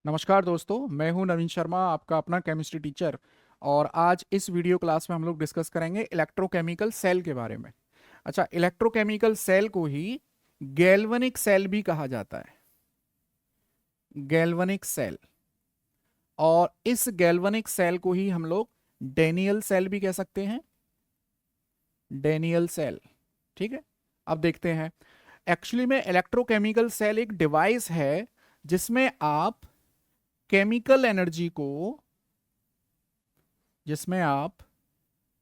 नमस्कार दोस्तों, मैं हूं नवीन शर्मा, आपका अपना केमिस्ट्री टीचर। और आज इस वीडियो क्लास में हम लोग डिस्कस करेंगे इलेक्ट्रोकेमिकल सेल के बारे में। अच्छा, इलेक्ट्रोकेमिकल सेल को ही गैल्वनिक सेल भी कहा जाता है, गैल्वनिक सेल। और इस गैल्वनिक सेल को ही हम लोग डेनियल सेल भी कह सकते हैं, डेनियल सेल। ठीक है, अब देखते हैं। एक्चुअली में इलेक्ट्रोकेमिकल सेल एक डिवाइस है जिसमें आप केमिकल एनर्जी को जिसमें आप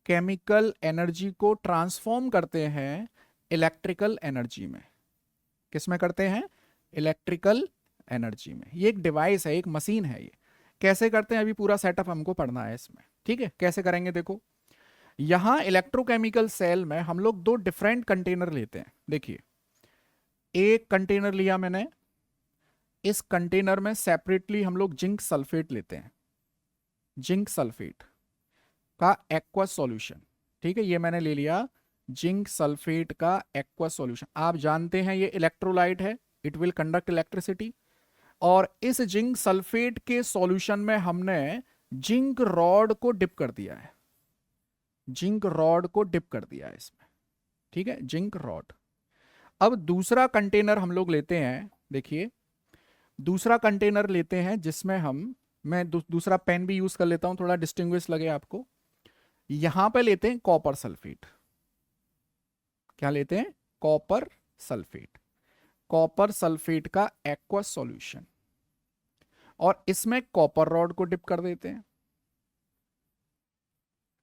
केमिकल एनर्जी को ट्रांसफॉर्म करते हैं इलेक्ट्रिकल एनर्जी में। किस में करते हैं? इलेक्ट्रिकल एनर्जी में। ये एक डिवाइस है, एक मशीन है। ये कैसे करते हैं, अभी पूरा सेटअप हमको पढ़ना है इसमें। ठीक है, कैसे करेंगे देखो। यहां इलेक्ट्रोकेमिकल सेल में हम लोग दो डिफरेंट कंटेनर लेते हैं। देखिए, एक कंटेनर लिया मैंने, इस कंटेनर में सेपरेटली हम लोग जिंक सल्फेट लेते हैं, जिंक सल्फेट का एक्वस सॉल्यूशन। ठीक है, ये मैंने ले लिया जिंक सल्फेट का एक्वस सॉल्यूशन। आप जानते हैं ये इलेक्ट्रोलाइट है, इट विल कंडक्ट इलेक्ट्रिसिटी। और इस जिंक सल्फेट के सॉल्यूशन में हमने जिंक रॉड को डिप कर दिया है, जिंक रॉड को डिप कर दिया है इसमें। ठीक है, जिंक रॉड। अब दूसरा कंटेनर हम लोग लेते हैं। देखिए, दूसरा कंटेनर लेते हैं जिसमें मैं दूसरा पेन भी यूज कर लेता हूं, थोड़ा डिस्टिंग्विश लगे आपको। यहां पे लेते हैं कॉपर सल्फेट। क्या लेते हैं? कॉपर सल्फेट, कॉपर सल्फेट का एक्वस सॉल्यूशन। और इसमें कॉपर रॉड को डिप कर देते हैं।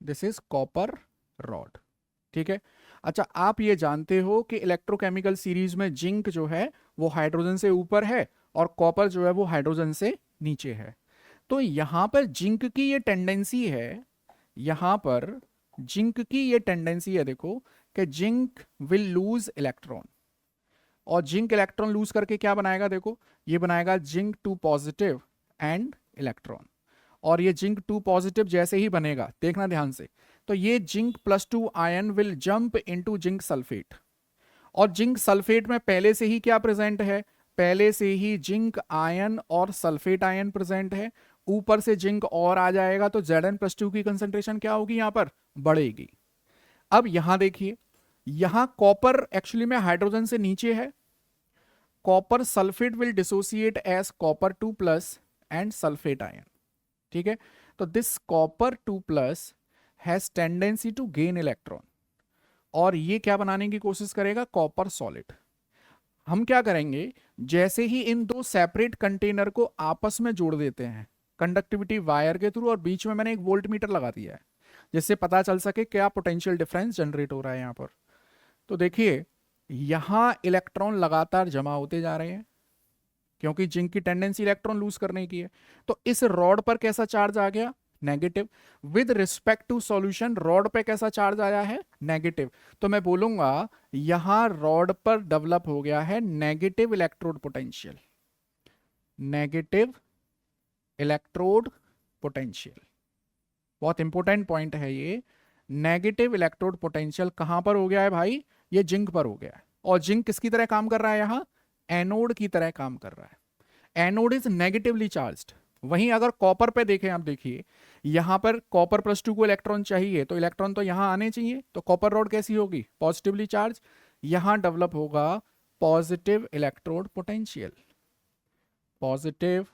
This is copper rod. ठीक है। अच्छा, आप ये जानते हो कि इलेक्ट्रोकेमिकल सीरीज में जिंक जो है वो हाइड्रोजन से ऊपर है और कॉपर जो है वो हाइड्रोजन से नीचे है। तो यहां पर जिंक की ये टेंडेंसी है, यहां पर जिंक की ये टेंडेंसी है, देखो, कि जिंक विल लूज इलेक्ट्रॉन। और जिंक इलेक्ट्रॉन लूज करके क्या बनाएगा? देखो, ये बनाएगा जिंक 2 पॉजिटिव एंड इलेक्ट्रॉन। और ये जिंक 2 पॉजिटिव जैसे ही बनेगा, देखना ध्यान से, तो ये zinc +2 ion will jump into zinc sulphate. और जिंक सल्फेट में पहले से ही क्या प्रेजेंट है? पहले से ही जिंक आयन और सल्फेट आयन प्रेजेंट है। ऊपर से जिंक और आ जाएगा तो Zn+2 की कंसेंट्रेशन क्या होगी? यहां पर बढ़ेगी। अब यहां देखिए, यहां कॉपर एक्चुअली में हाइड्रोजन से नीचे है। Copper sulphate will dissociate as copper 2+ and sulphate ion. ठीक है, तो this copper 2+ has tendency to gain electron. और ये क्या बनाने की कोशिश करेगा? Copper solid. हम क्या करेंगे, जैसे ही इन दो सेपरेट कंटेनर को आपस में जोड़ देते हैं कंडक्टिविटी वायर के थ्रू, और बीच में मैंने एक वोल्ट मीटर लगा दिया है जिससे पता चल सके क्या पोटेंशियल डिफरेंस जनरेट हो रहा है यहां पर। तो देखिए, यहां इलेक्ट्रॉन लगातार जमा होते जा रहे हैं क्योंकि जिंक की टेंडेंसी इलेक्ट्रॉन लूज करने की है। तो इस रॉड पर कैसा चार्ज आ गया? Negative. With respect to solution, rod पे कैसा चार्ज आया है? नेगेटिव। तो मैं बोलूंगा यहां रॉड पर डेवलप हो गया है negative electrode potential, negative electrode potential. बहुत इंपॉर्टेंट पॉइंट है ये। नेगेटिव इलेक्ट्रोड पोटेंशियल कहां पर हो गया है भाई? ये जिंक पर हो गया है। और जिंक किसकी तरह काम कर रहा है? यहां एनोड की तरह काम कर रहा है। Anode is negatively charged. वहीं अगर कॉपर पे देखें, आप देखिए, यहां पर कॉपर +2 को इलेक्ट्रॉन चाहिए, तो इलेक्ट्रॉन तो यहां आने चाहिए, तो कॉपर रॉड कैसी होगी? Positively charge. यहां डेवलप होगा positive electrode potential, positive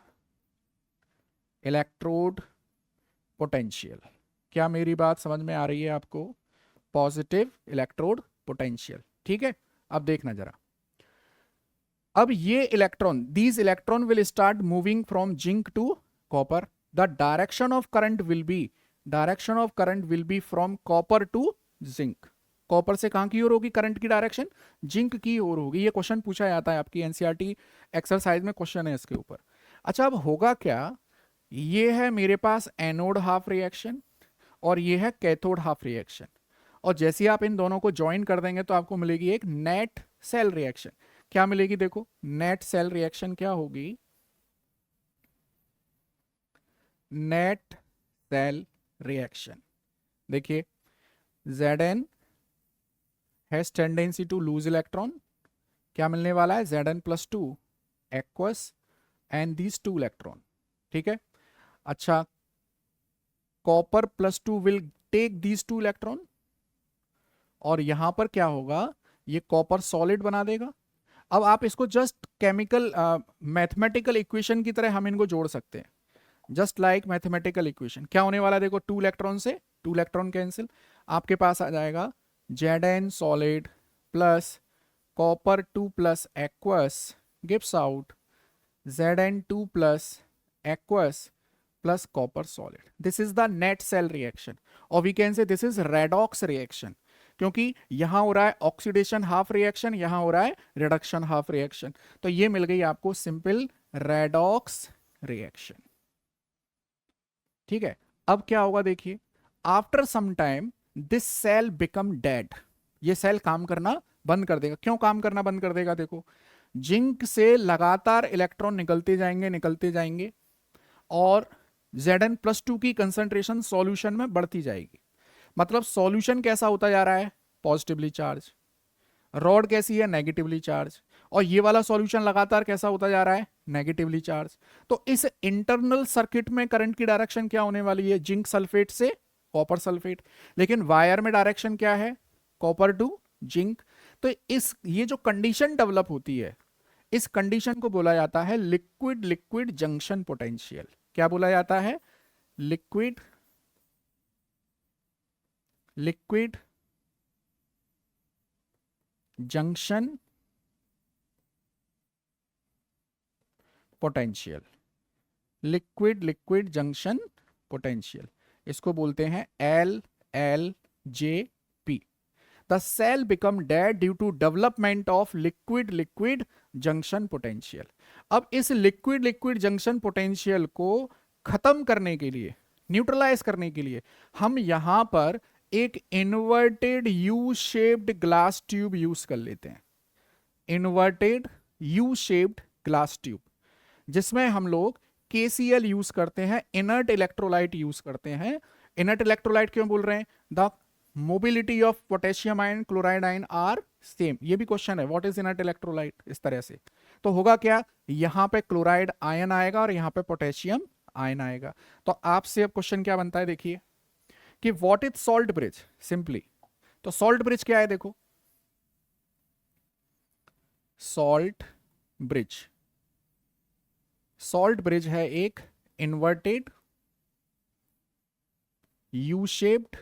electrode potential. क्या मेरी बात समझ में आ रही है आपको? Positive electrode potential. ठीक है, अब देखना जरा। अब ये electron, these electron will start moving from zinc to copper. The direction of current will be, direction of current will be from copper to zinc. Copper से कहां की ओर होगी करंट की डायरेक्शन? जिंक की ओर होगी। ये क्वेश्चन पूछा जाता है आपकी एनसीईआरटी एक्सरसाइज में, क्वेश्चन है इसके ऊपर। अच्छा, अब होगा क्या? ये है मेरे पास एनोड हाफ रिएक्शन और ये है कैथोड हाफ रिएक्शन। और जैसे आप इन दोनों को ज्वाइन कर देंगे तो आपको मिलेगी एक नेट सेल रिएक्शन। क्या मिलेगी? देखो, नेट सेल रिएक्शन क्या होगी? Net cell reaction. देखिए, Zn has tendency to lose electron. क्या मिलने वाला है? Zn+2 aqueous and these 2 electron. ठीक है। अच्छा, copper +2 will take these 2 electron, और यहां पर क्या होगा, ये कॉपर सॉलिड बना देगा। अब आप इसको जस्ट केमिकल मैथमेटिकल इक्वेशन की तरह हम इनको जोड़ सकते हैं, जस्ट लाइक मैथमेटिकल इक्वेशन। क्या होने वाला है देखो, 2 इलेक्ट्रॉन से 2 इलेक्ट्रॉन कैंसिल, आपके पास आ जाएगा Zn solid plus copper 2 plus aqueous gives out Zn2 plus aqueous plus copper solid. This is the net cell reaction, और we can say this is redox reaction, क्योंकि यहां हो रहा है ऑक्सीडेशन हाफ रिएक्शन, यहां हो रहा है रिडक्शन हाफ रिएक्शन। तो ये मिल गई आपको सिंपल रेडॉक्स रिएक्शन। ठीक है। अब क्या होगा देखिए, after some time this cell become dead, ये सेल काम करना बंद कर देगा। क्यों काम करना बंद कर देगा, देखो जिंक से लगातार इलेक्ट्रॉन निकलते जाएंगे और Zn+2 की कंसंट्रेशन सॉल्यूशन में बढ़ती जाएगी। मतलब सॉल्यूशन कैसा होता जा रहा है, पॉजिटिवली चार्ज, रॉड कैसी है, नेगेटिवली चार्ज, और ये वाला सॉल्यूशन लगातार कैसा होता जा रहा है, नेगेटिवली चार्ज। तो इस इंटरनल सर्किट में करंट की डायरेक्शन क्या होने वाली है, जिंक सल्फेट से कॉपर सल्फेट, लेकिन वायर में डायरेक्शन क्या है, कॉपर टू जिंक। तो इस ये जो कंडीशन डेवलप होती है, इस कंडीशन को बोला जाता है लिक्विड लिक्विड जंक्शन पोटेंशियल। क्या बोला जाता है, liquid liquid junction potential, liquid liquid junction potential, इसको बोलते हैं LLJP। The cell become dead due to development of liquid liquid junction potential. अब इस लिक्विड लिक्विड जंक्शन पोटेंशियल को खत्म करने के लिए, न्यूट्रलाइज करने के लिए, हम यहां पर एक inverted U shaped glass tube use कर लेते हैं, inverted U shaped glass tube, जिसमें हम लोग KCl यूज करते हैं, इनर्ट इलेक्ट्रोलाइट यूज करते हैं। इनर्ट इलेक्ट्रोलाइट क्यों बोल रहे हैं, the mobility of potassium ion chloride ion are same. ये भी क्वेश्चन है, व्हाट इज इनर्ट इलेक्ट्रोलाइट, इस तरह से। तो होगा क्या, यहां पे क्लोराइड आयन आएगा और यहां पे पोटेशियम आयन आएगा। तो आपसे अब क्वेश्चन क्या बनता है, देखिए कि what is salt bridge, simply. तो सॉल्ट ब्रिज क्या है, देखो सॉल्ट ब्रिज, सॉल्ट ब्रिज है एक inverted U shaped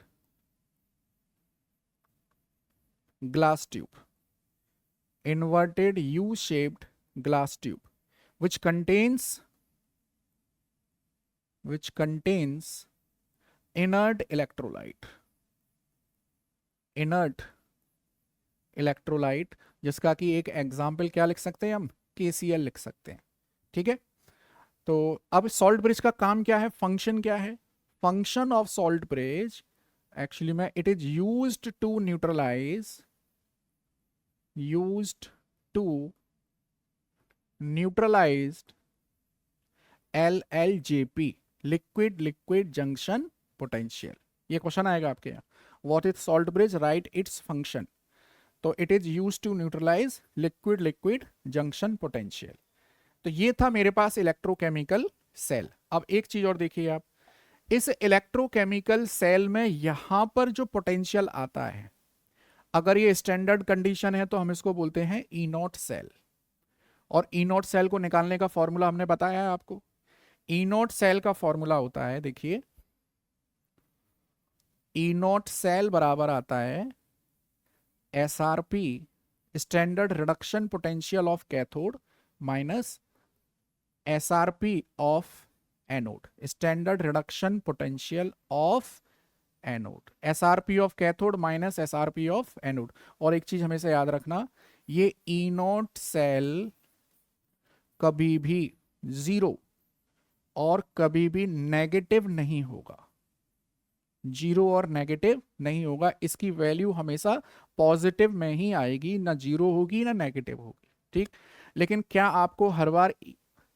glass tube, inverted U-shaped glass tube, which contains inert electrolyte, inert electrolyte, जिसका कि एक एग्जाम्पल क्या लिख सकते हैं हम, KCl लिख सकते हैं। ठीक है। तो अब सॉल्ट ब्रिज का काम क्या है, फंक्शन क्या है, function of salt bridge actually में it is used to neutralise LLJP, liquid liquid junction potential. ये क्वेश्चन आएगा आपके यहाँ, what is salt bridge, right its function. तो it is used to neutralise liquid liquid junction potential. तो ये था मेरे पास इलेक्ट्रोकेमिकल सेल। अब एक चीज और देखिए आप, इस इलेक्ट्रोकेमिकल सेल में यहां पर जो पोटेंशियल आता है, अगर ये स्टैंडर्ड कंडीशन है तो हम इसको बोलते हैं E0 सेल। और E0 सेल को निकालने का फॉर्मूला हमने बताया है आपको। E0 सेल का फॉर्मूला होता है, देखिए E0 सेल बराबर आता है SRP, standard reduction potential of cathode, minus SRP of anode, standard reduction potential of anode. SRP of cathode minus SRP of anode. और एक चीज हमेशा याद रखना, ये E0 सेल कभी भी जीरो और कभी भी नेगेटिव नहीं होगा, जीरो और नेगेटिव नहीं होगा, इसकी वैल्यू हमेशा पॉजिटिव में ही आएगी, ना जीरो होगी ना नेगेटिव होगी। ठीक। लेकिन क्या आपको हर बार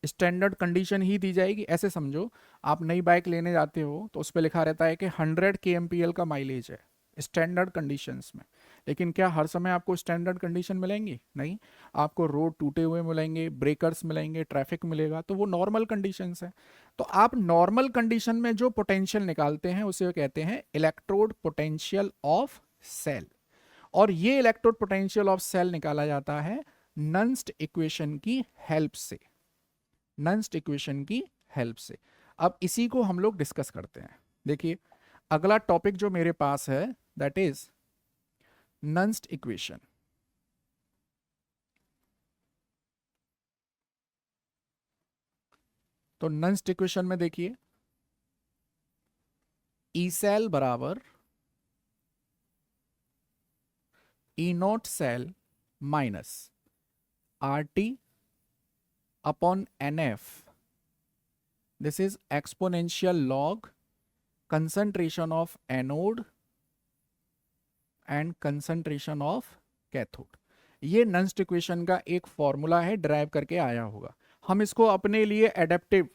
स्टैंडर्ड कंडीशन ही दी जाएगी, ऐसे समझो आप नई बाइक लेने जाते हो तो उस पर लिखा रहता है कि 100 kmpl का माइलेज है स्टैंडर्ड कंडीशंस में, लेकिन क्या हर समय आपको स्टैंडर्ड कंडीशन मिलेंगी? नहीं, आपको रोड टूटे हुए मिलेंगे, ब्रेकर्स मिलेंगे, ट्रैफिक मिलेगा, तो वो नॉर्मल कंडीशंस हैं। तो आप नॉर्मल कंडीशन में जो पोटेंशियल निकालते हैं उसे कहते हैं इलेक्ट्रोड पोटेंशियल ऑफ सेल। और ये इलेक्ट्रोड पोटेंशियल ऑफ सेल निकाला जाता है नन्स्ट इक्वेशन की हेल्प से। नन्स्ट इक्वेशन की हेल्प से। अब इसी को हम लोग डिस्कस करते हैं। देखिए, अगला टॉपिक जो मेरे पास है दैट इज नन्स्ट इक्वेशन। तो नन्स्ट इक्वेशन में देखिए, ई सेल बराबर E naught cell minus R T upon N F. This is exponential log concentration of anode and concentration of cathode। ये नन्स्ट इक्वेशन का एक फॉर्मूला है, ड्राइव करके आया होगा। हम इसको अपने लिए एडेप्टिव,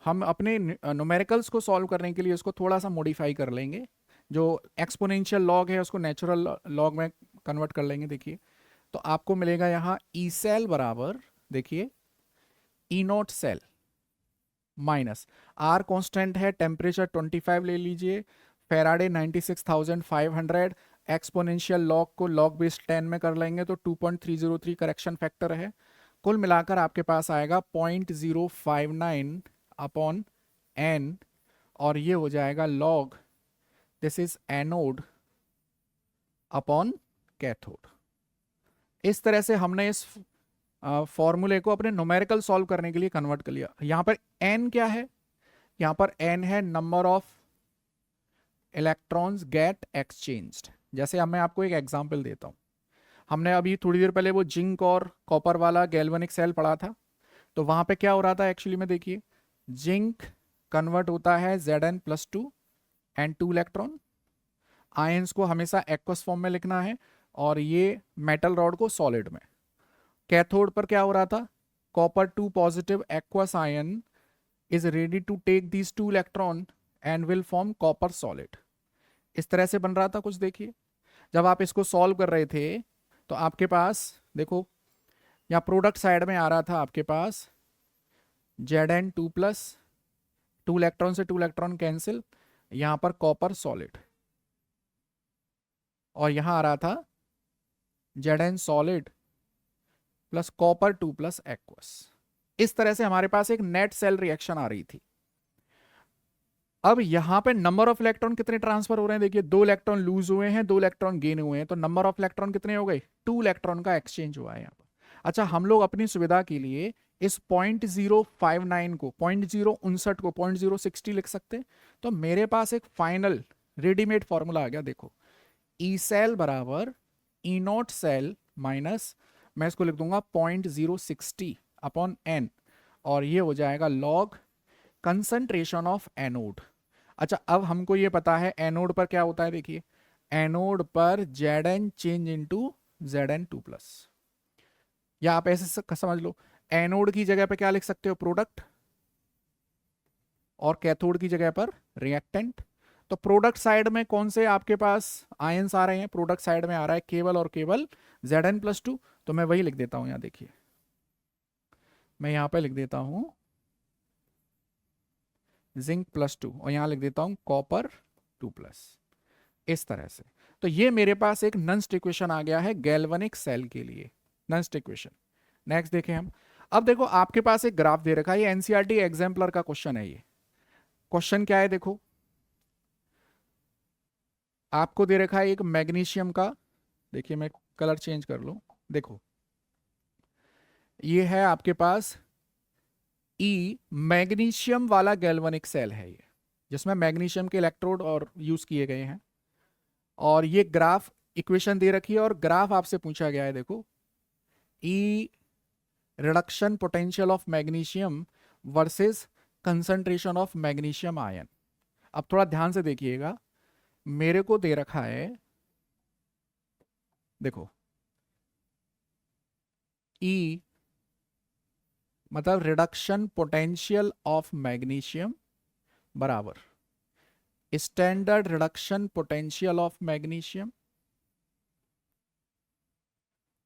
हम अपने न्यूमेरिकल्स को सॉल्व करने के लिए इसको थोड़ा सा मॉडिफाई कर लेंगे। जो एक्सपोनेंशियल लॉग है उसको नेचुरल लॉग में कन्वर्ट कर लेंगे। देखिए, तो आपको मिलेगा यहाँ ई सेल बराबर, देखिए, E naught cell minus R constant है, टेम्परेचर 25 ले लीजिए, फेराडे 96,500, एक्सपोनेंशियल लॉग को लॉग बेस 10 में कर लेंगे तो 2.303 करेक्शन फैक्टर है। कुल मिलाकर आपके पास आएगा 0.059 अपॉन एन, और ये हो जाएगा log, this is anode upon cathode. इस तरह से हमने इस फॉर्मूले को अपने न्यूमेरिकल सॉल्व करने के लिए कन्वर्ट कर लिया। यहां पर n क्या है? यहां पर n है number of electrons get exchanged. जैसे अब मैं आपको एक एग्जांपल देता हूं। हमने अभी थोड़ी देर पहले वो जिंक और कॉपर वाला गैल्वेनिक सेल पढ़ा था। तो वहां पे क्या हो रहा था एक्चुअली में, देखिए, जिंक कन्वर्ट होता है Zn+2 एंड 2 इलेक्ट्रॉन। आयंस को हमेशा एक्वस फॉर्म में लिखना है, और ये मेटल रॉड को सॉलिड में। कैथोड पर क्या हो रहा था? Copper 2 positive aqueous ion is ready to take these 2 electron and will form copper solid. इस तरह से बन रहा था कुछ। देखिए, जब आप इसको सॉल्व कर रहे थे तो आपके पास देखो, यहाँ प्रोडक्ट साइड में आ रहा था आपके पास Zn2+, 2 इलेक्ट्रॉन से 2 इलेक्ट्रॉन कैंसिल, यहां पर कॉपर सॉलिड, और यहां आ रहा था Zn solid plus copper 2 plus aqueous. इस तरह से हमारे पास एक नेट सेल रिएक्शन आ रही थी। अब यहां पे नंबर ऑफ इलेक्ट्रॉन कितने ट्रांसफर हो रहे हैं? देखिए, 2 इलेक्ट्रॉन लूज हुए हैं, 2 इलेक्ट्रॉन गेन हुए हैं, तो नंबर ऑफ इलेक्ट्रॉन कितने हो गए? 2 इलेक्ट्रॉन का एक्सचेंज हुआ है यहाँ पर। अच्छा, हम लोग अपनी सुविधा के लिए इस 0.059 को, 0.059 को 0.060 लिख सकते हैं। तो मेरे पास एक फाइनल रेडीमेड फॉर्मूला आ गया। देखो, ई सेल बराबर ई नॉट सेल माइनस, मैं इसको लिख दूंगा 0.060 अपॉन एन, और ये हो जाएगा लॉग कंसंट्रेशन ऑफ एनोड। अच्छा, अब हमको ये पता है एनोड पर क्या होता है। देखिए, एनोड पर Zn चेंज इनटू Zn2+, या आप ऐसे समझ लो, एनोड की जगह पे क्या लिख सकते हो? प्रोडक्ट, और कैथोड की जगह पर रिएक्टेंट। तो प्रोडक्ट साइड में कौन से आपके पास आयंस आ रहे हैं? प्रोडक्ट साइड में आ रहा है केवल और केवल Zn+2। तो मैं वही लिख देता हूं, यहां देखिए, मैं यहां पे लिख देता हूं Zn+2, और यहां लिख देता हूं कॉपर 2+, इस तरह से। तो ये मेरे पास एक नन्स्ट इक्वेशन आ गया है गैल्वेनिक सेल के लिए, नन्स्ट इक्वेशन। नेक्स्ट देखें हम। अब देखो, आपके पास एक ग्राफ दे रखा है, ये एनसीईआरटी एग्जाम्पलर का क्वेश्चन है। ये क्वेश्चन क्या है? देखो, आपको दे रखा है एक मैग्नीशियम का, देखिए मैं कलर चेंज कर लूं, देखो ये है आपके पास ई मैग्नीशियम वाला गैल्वेनिक सेल है ये, जिसमें मैग्नीशियम के इलेक्ट्रोड और यूज किए गए हैं। और ये ग्राफ इक्वेशन दे रखी है, और ग्राफ आपसे पूछा गया है, देखो, E reduction potential of magnesium versus concentration of magnesium ion. अब थोड़ा ध्यान से देखिएगा, मेरे को दे रखा है, देखो, ई मतलब रिडक्शन पोटेंशियल ऑफ मैग्नीशियम बराबर standard reduction potential of magnesium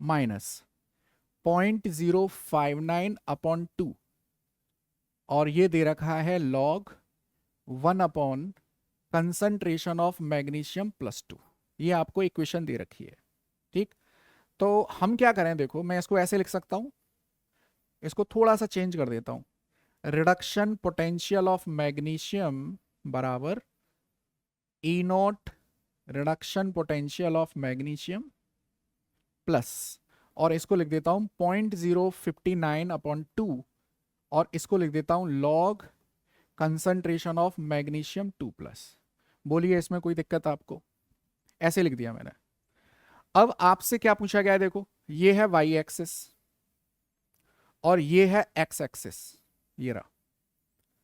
minus 0.059 upon 2, और ये दे रखा है log 1 upon concentration of magnesium plus 2। ये आपको इक्वेशन दे रखी है। ठीक, तो हम क्या करें, देखो मैं इसको ऐसे लिख सकता हूं, इसको थोड़ा सा चेंज कर देता हूं। रिडक्शन पोटेंशियल ऑफ मैग्नीशियम बराबर E naught reduction potential of magnesium plus, और इसको लिख देता हूं 0.059 अपॉन 2, और इसको लिख देता हूं log concentration of magnesium 2 plus. बोलिए इसमें कोई दिक्कत आपको? ऐसे लिख दिया मैंने। अब आपसे क्या पूछा गया है, देखो ये है वाई एक्सिस और ये है एक्स एक्सिस, ये रहा।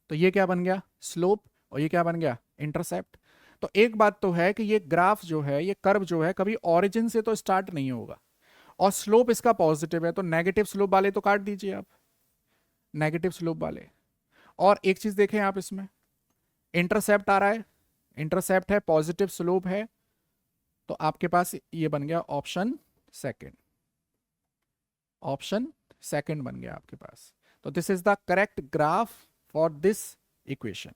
तो ये क्या बन गया? स्लोप, और ये क्या बन गया? इंटरसेप्ट। तो एक बात तो है कि ये ग्राफ जो है, ये कर्व जो है, कभी ओरिजिन से तो स्टार्ट नहीं होगा, और स्लोप इसका पॉजिटिव है, तो नेगेटिव स्लोप वाले तो काट दीजिए आप, नेगेटिव स्लोप वाले। और एक चीज देखें आप, इसमें इंटरसेप्ट आ रहा है, इंटरसेप्ट है, पॉजिटिव स्लोप है, तो आपके पास ये बन गया ऑप्शन सेकंड, ऑप्शन सेकंड बन गया आपके पास। तो this is the correct graph for this equation.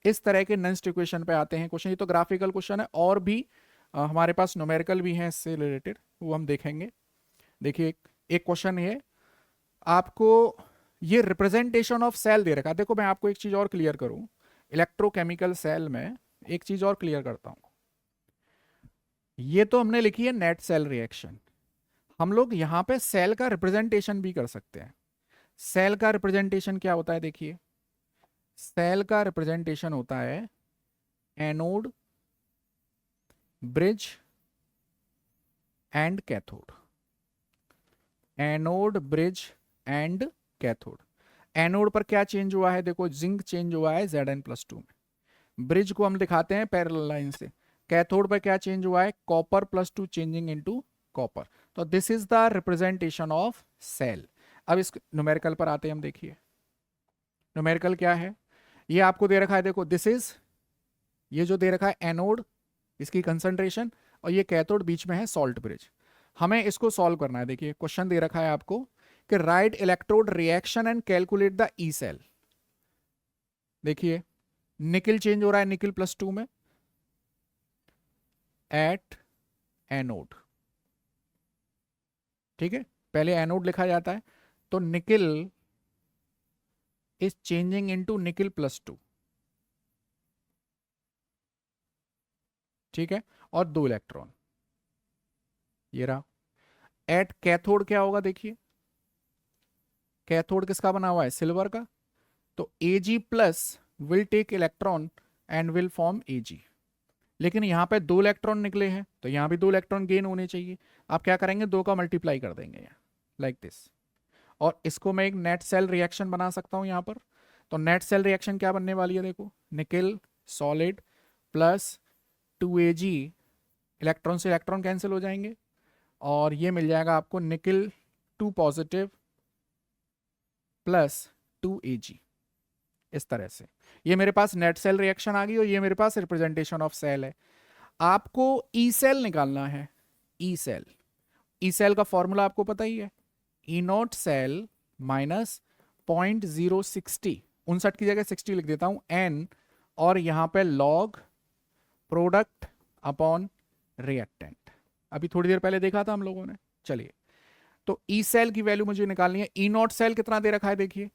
इस तरह के नेक्स्ट इक्वेशन पे आते हैं क्वेश्चन। ये तो ग्राफिकल क्वेश्चन है, और भी हमारे पास न्यूमेरिकल भी हैं इससे रिलेटेड, वो हम देखेंगे। देखिए एक क्वेश्चन है आपको, ये रिप्रेजेंटेशन ऑफ सेल दे रखा है। देखो मैं आपको एक चीज और क्लियर करूं, इलेक्ट्रोकेमिकल सेल में एक चीज और क्लियर करता हूं। ये तो हमने लिखी है नेट सेल रिएक्शन, हम लोग यहां पे सेल का रिप्रेजेंटेशन भी कर सकते हैं। सेल का रिप्रेजेंटेशन क्या होता है? देखिए सेल का रिप्रेजेंटेशन होता है anode, bridge and cathode. Anode, bridge and cathode. Anode पर क्या चेंज हुआ है? देखो जिंक चेंज हुआ है Zn+2 में। ब्रिज को हम दिखाते हैं पैरेलल लाइन से। कैथोड पर क्या चेंज हुआ है? Copper +2 changing into copper. तो this is the representation of cell. अब इस न्यूमेरिकल पर आते हैं हम। देखिए न्यूमेरिकल क्या है, ये आपको दे रखा है, देखो दिस इज, ये जो दे रखा है एनोड, इसकी कंसंट्रेशन, और ये कैथोड, बीच में है सॉल्ट ब्रिज। हमें इसको सॉल्व करना है। देखिए क्वेश्चन दे रखा है आपको कि write electrode reaction and calculate the E cell. देखिए निकिल चेंज हो रहा है निकिल +2 में एट एनोड। ठीक है, पहले एनोड लिखा जाता है, तो nickel is changing into nickel +2। ठीक है, और 2 इलेक्ट्रॉन, ये रहा। एट कैथोड क्या होगा? देखिए कैथोड किसका बना हुआ है? सिल्वर का। तो Ag+ will take electron and will form Ag। लेकिन यहां पे 2 इलेक्ट्रॉन निकले हैं, तो यहां भी 2 इलेक्ट्रॉन गेन होने चाहिए। आप क्या करेंगे? 2 का मल्टीप्लाई कर देंगे लाइक दिस, और इसको मैं एक नेट सेल रिएक्शन बना सकता हूं यहां पर। तो नेट सेल रिएक्शन क्या बनने वाली है? देखो nickel solid plus 2Ag, electron से इलेक्ट्रॉन कैंसिल हो जाएंगे, और ये मिल जाएगा आपको निकिल 2 पॉजिटिव प्लस 2Ag। इस तरह से ये मेरे पास नेट सेल रिएक्शन आ गई, और ये मेरे पास रिप्रेजेंटेशन ऑफ सेल है। आपको ई सेल निकालना है। ई सेल, ई सेल का फॉर्मूला आपको पता ही है, ई नॉट सेल माइनस 0.060, 59 की जगह 60 लिख देता हूं, एन, और यहां पे लॉग प्रोडक्ट अपॉन रिएक्टेंट। अभी थोड़ी देर पहले देखा था हम लोगों ने। चलिए, तो ई सेल की वैल्यू मुझे निकालनी है। ई नॉट सेल कितना दे रखा है? देखिए,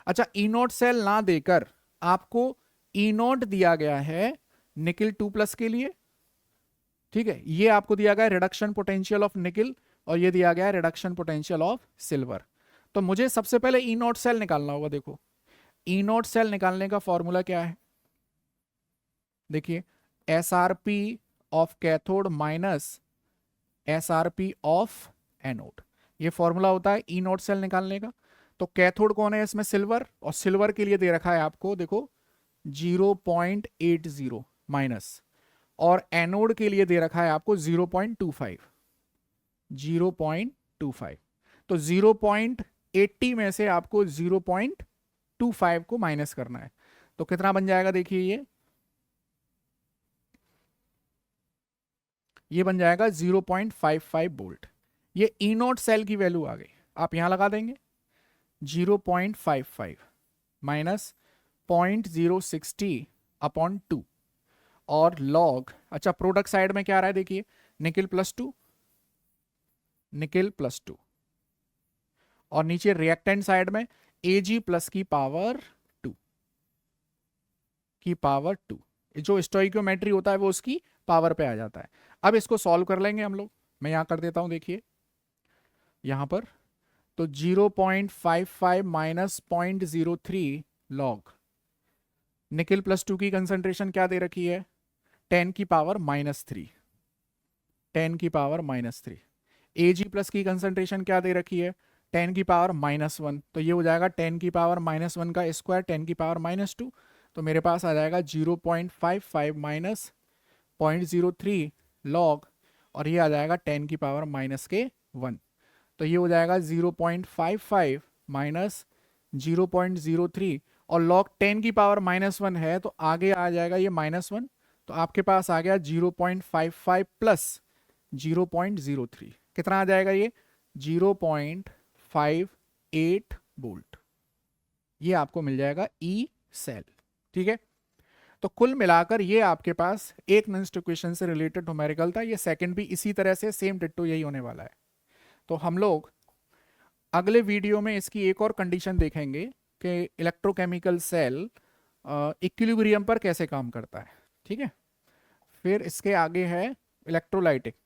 अच्छा ई नॉट सेल ना देकर आपको ई नॉट दिया गया है निकिल 2+ के लिए। ठीक है, ये आपको दिया गया रिडक्शन पोटेंशियल ऑफ निकिल, और ये दिया गया रिडक्शन पोटेंशियल ऑफ सिल्वर। तो मुझे सबसे पहले ई नॉट सेल निकालना होगा। देखो ई नॉट सेल निकालने का फॉर्मूला क्या है? देखिए SRP of cathode minus SRP of anode, ये फॉर्मूला होता है ई नॉट सेल निकालने का। तो कैथोड कौन है इसमें? सिल्वर, और सिल्वर के लिए दे रखा है आपको, देखो 0.80 माइनस, और एनोड के लिए दे रखा है आपको 0.25, 0.25। तो 0.80 में से आपको 0.25 को माइनस करना है, तो कितना बन जाएगा? देखिए ये बन जाएगा 0.55 वोल्ट। ये ई नॉट सेल की वैल्यू आ गई, आप यहां लगा देंगे 0.55 माइनस 0.060 अपॉन 2 और लॉग, अच्छा प्रोडक्ट साइड में क्या आ रहा है देखिए, निकिल +2 निकिल +2 और नीचे रिएक्टेंट साइड में Ag प्लस की पावर 2 जो स्टोइकियोमेट्री होता है वो उसकी पावर पे आ जाता है। अब इसको सॉल्व कर लेंगे हम लोग, मैं यहां कर देता हूं देखिए यहां पर, तो 0.55 माइनस 0.03 लॉग निकिल +2 की कंसंट्रेशन क्या दे रखी है, 10 की पावर -3 10 की पावर -3। Ag प्लस की कंसंट्रेशन क्या दे रखी है, 10 की पावर -1, तो ये हो जाएगा 10 की पावर -1 का स्क्वायर 10 की पावर -2, तो मेरे पास आ जाएगा 0.55 माइनस 0.03 लॉग और ये आ जाएगा 10 की पावर -1, तो ये हो जाएगा 0.55 माइनस 0.03 और log 10 की पावर -1 है तो आगे आ जाएगा ये -1, तो आपके पास आ गया 0.55 प्लस 0.03, कितना आ जाएगा ये 0.58 वोल्ट, ये आपको मिल जाएगा ई सेल। ठीक है, तो कुल मिलाकर ये आपके पास एक नेक्स्ट इक्वेशन से रिलेटेड न्यूमेरिकल था, ये सेकंड भी इसी तरह से सेम डिट्टो यही होने वाला है। तो हम लोग अगले वीडियो में इसकी एक और कंडीशन देखेंगे कि इलेक्ट्रोकेमिकल सेल इक्विलिब्रियम पर कैसे काम करता है। ठीक है, फिर इसके आगे है इलेक्ट्रोलाइटिक।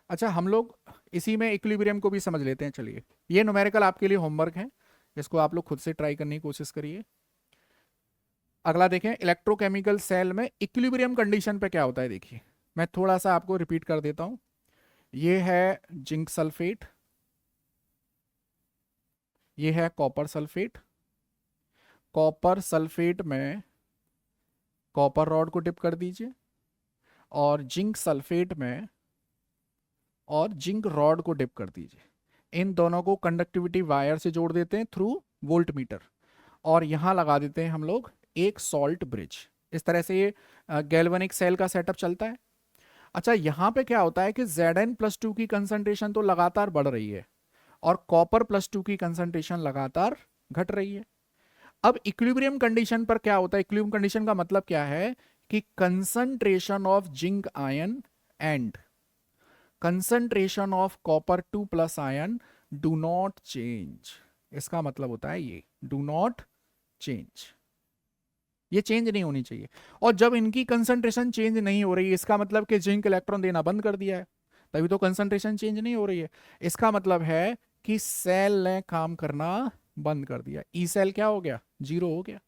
अच्छा, हम लोग इसी में इक्विलिब्रियम को भी समझ लेते हैं। चलिए, ये न्यूमेरिकल आपके लिए होमवर्क है, इसको आप लोग खुद से ट्राई करने की कोशिश करिए। अगला देखें, इलेक्ट्रोकेमिकल सेल में इक्विलिब्रियम कंडीशन पे क्या होता है। देखिए, मैं थोड़ा सा आपको रिपीट कर देता हूं। ये है जिंक सल्फेट, ये है कॉपर सल्फेट। कॉपर सल्फेट में कॉपर रॉड को डिप कर दीजिए और जिंक सल्फेट में और जिंक रॉड को डिप कर दीजिए। इन दोनों को कंडक्टिविटी वायर से जोड़ देते हैं थ्रू वोल्ट मीटर और यहां लगा देते हैं हम लोग एक सॉल्ट ब्रिज। इस तरह से ये गैल्वेनिक सेल का सेटअप चलता है। अच्छा, यहां पे क्या होता है कि Zn+2 की कंसंट्रेशन तो लगातार बढ़ रही है और कॉपर +2 की कंसंट्रेशन लगातार घट रही है। अब इक्विलिब्रियम कंडीशन पर क्या होता है, इक्विलिब्रियम कंडीशन का मतलब क्या है कि concentration of zinc ion and concentration of copper 2+ ion do not change. इसका मतलब होता है ये डू नॉट चेंज, ये चेंज नहीं होनी चाहिए। और जब इनकी कंसंट्रेशन चेंज नहीं हो रही है, इसका मतलब कि जिंक इलेक्ट्रॉन देना बंद कर दिया है, तभी तो कंसंट्रेशन चेंज नहीं हो रही है। इसका मतलब है कि सेल ने काम करना बंद कर दिया। ई सेल क्या हो गया, 0 हो गया।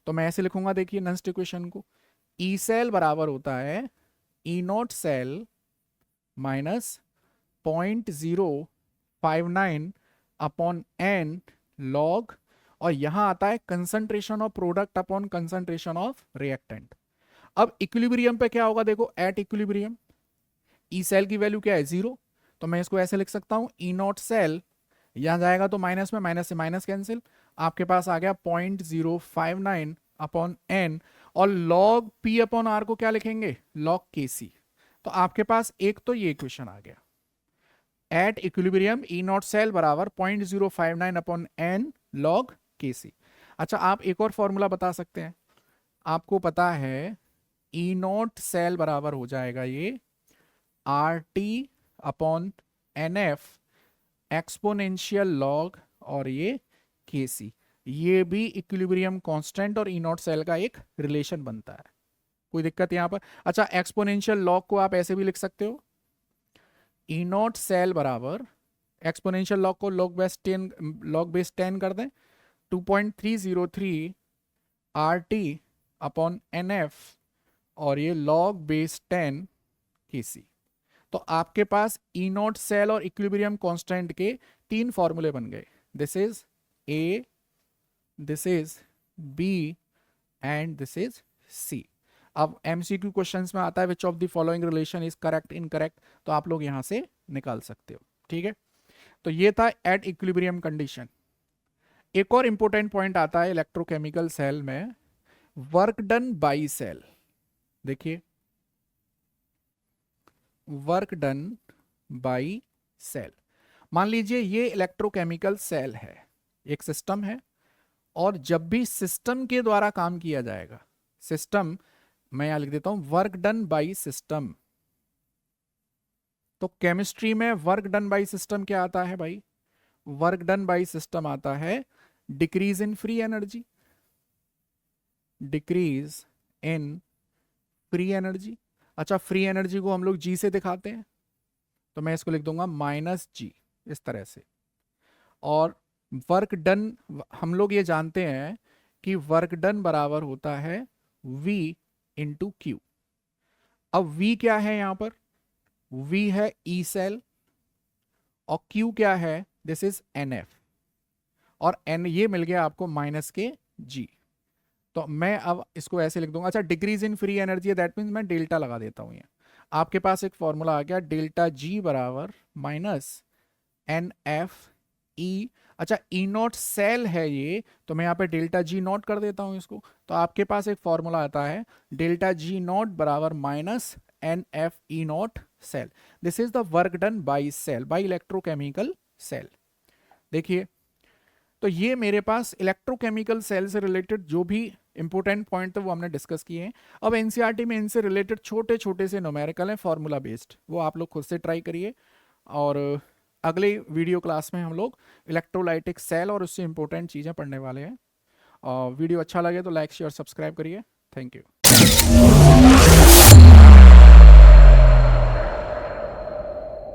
तो मैं ऐसे लिखूंगा, देखिए नेक्स्ट इक्वेशन को, ई सेल बराबर होता है E naught cell minus 0.059 upon n log, और यहां आता है concentration of product upon concentration of reactant. अब इक्विलिब्रियम पे क्या होगा, देखो एट इक्विलिब्रियम ई सेल की वैल्यू क्या है 0, तो मैं इसको ऐसे लिख सकता हूं ई नॉट सेल, यहां जाएगा तो माइनस में माइनस से माइनस कैंसिल, आपके पास आ गया 0.059 अपॉन एन और लॉग पी अपॉन आर को क्या लिखेंगे, लॉग के सी। तो आपके पास एक तो ये इक्वेशन आ गया, at equilibrium E naught cell बराबर 0.059 अपॉन एन लॉग के सी। अच्छा, आप एक और फॉर्मूला बता सकते हैं, आपको पता है ई नॉट सेल बराबर हो जाएगा ये R T upon N F exponential log और ये के सी, ये भी इक्विलिब्रियम कांस्टेंट और ई नॉट सेल का एक रिलेशन बनता है। कोई दिक्कत यहां पर। अच्छा, एक्सपोनेंशियल लॉग को आप ऐसे भी लिख सकते हो, ई नॉट सेल बराबर एक्सपोनेंशियल लॉग को लॉग बेस 10 कर दें 2.303 R T upon N F और ये लॉग बेस 10 के सी। तो आपके पास ई नॉट सेल और इक्विलिब्रियम कांस्टेंट के 3 फॉर्मूले बन गए, this is A, this is B and this is C. अब एमसीक्यू क्वेश्चंस में आता है which of the following relation is correct incorrect, तो आप लोग यहां से निकाल सकते हो। ठीक है, तो ये था एट इक्विलिब्रियम कंडीशन। एक और इंपॉर्टेंट पॉइंट आता है इलेक्ट्रोकेमिकल सेल में, वर्क डन बाई सेल। देखिए, वर्क डन बाई सेल मान लीजिए ये इलेक्ट्रोकेमिकल सेल है, एक सिस्टम है, और जब भी सिस्टम के द्वारा काम किया जाएगा, सिस्टम, मैं यहां लिख देता हूं वर्क डन बाय सिस्टम। तो केमिस्ट्री में वर्क डन बाय सिस्टम क्या आता है भाई? वर्क डन बाय सिस्टम आता है decrease in free energy, decrease in free energy. अच्छा, फ्री एनर्जी को हम लोग जी से दिखाते हैं, तो मैं इसको लिख दूंगा माइनस जी, इस तरह से। और वर्क डन, हम लोग ये जानते हैं कि वर्क डन बराबर होता है V इंटू क्यू। अब V क्या है यहां पर? V है ई सेल, और Q क्या है? दिस इज NF, और N ये मिल गया आपको माइनस के G। तो मैं अब इसको ऐसे लिख दूंगा। अच्छा, डिक्रीज इन फ्री एनर्जी है, दैट मीन्स मैं डेल्टा लगा देता हूं। ये आपके पास एक फॉर्मूला आ गया, डेल्टा G बराबर माइनस NF E। अच्छा, E नॉट सेल है ये, तो मैं यहाँ पे डेल्टा G नॉट कर देता हूं इसको। तो आपके पास एक फॉर्मूला आता है डेल्टा G नॉट बराबर minus NF E naught cell. This is the work done by cell, by electrochemical cell. देखिए, तो ये मेरे पास इलेक्ट्रोकेमिकल सेल से रिलेटेड जो भी इंपॉर्टेंट पॉइंट थे वो हमने डिस्कस किए हैं। अब एनसीईआरटी में इनसे रिलेटेड छोटे छोटे से न्यूमेरिकल हैं, फॉर्मूला बेस्ड, वो आप लोग खुद से ट्राई करिए। और अगले वीडियो क्लास में हम लोग इलेक्ट्रोलाइटिक सेल और उससे इंपॉर्टेंट चीज़ें पढ़ने वाले हैं। वीडियो अच्छा लगे तो लाइक शेयर सब्सक्राइब करिए। Thank you.